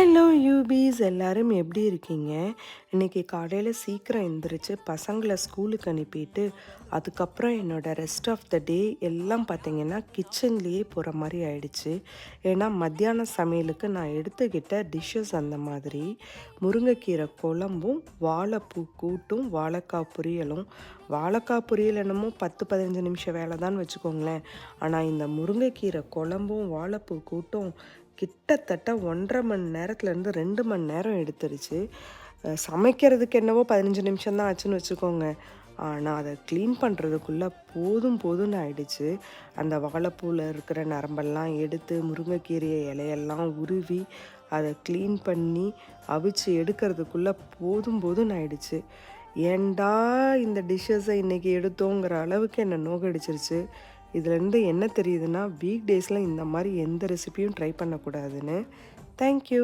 Hello யூபீஸ் எல்லாரும் எப்படி இருக்கீங்க? இன்னைக்கு காலையில் சீக்கிரம் எந்திரிச்சு பசங்களை ஸ்கூலுக்கு அனுப்பிட்டு அதுக்கப்புறம் என்னோடய ரெஸ்ட் ஆஃப் த டே எல்லாம் பார்த்திங்கன்னா கிச்சன்லேயே போகிற மாதிரி ஆயிடுச்சு. ஏன்னா மத்தியான சமையலுக்கு நான் எடுத்துக்கிட்ட டிஷ்ஷஸ் அந்த மாதிரி முருங்கைக்கீரை குழம்பும் வாழைப்பூ கூட்டும் வாழைக்காய் பொரியலும். வாழைக்காய் பொரியல் என்னமோ 10-15 நிமிஷம் வேலை தான் வச்சுக்கோங்களேன். ஆனால் இந்த முருங்கைக்கீரை குழம்பும் வாழைப்பூ கூட்டும் கிட்டத்தட்ட 1.5 மணி நேரத்துலேருந்து 2 மணி நேரம் எடுத்துருச்சு. சமைக்கிறதுக்கு என்னவோ 15 நிமிஷம் தான் ஆச்சுன்னு வச்சுக்கோங்க. ஆனால் அதை க்ளீன் பண்ணுறதுக்குள்ளே போதும்னு ஆயிடுச்சு. அந்த வாழைப்பூவில் இருக்கிற நரம்பெல்லாம் எடுத்து முருங்கைக்கீரை இலையெல்லாம் உருவி அதை க்ளீன் பண்ணி அவிச்சு எடுக்கிறதுக்குள்ளே போதும்னு ஆயிடுச்சு. ஏன்டா இந்த டிஷ்ஷஸை இன்றைக்கி எடுத்தோங்கிற அளவுக்கு என்னை நோகடிச்சிருச்சு. இதுலேருந்து என்ன தெரியுதுன்னா, வீக் டேஸில் இந்த மாதிரி எந்த ரெசிபியும் ட்ரை பண்ணக்கூடாதுன்னு. தேங்க்யூ.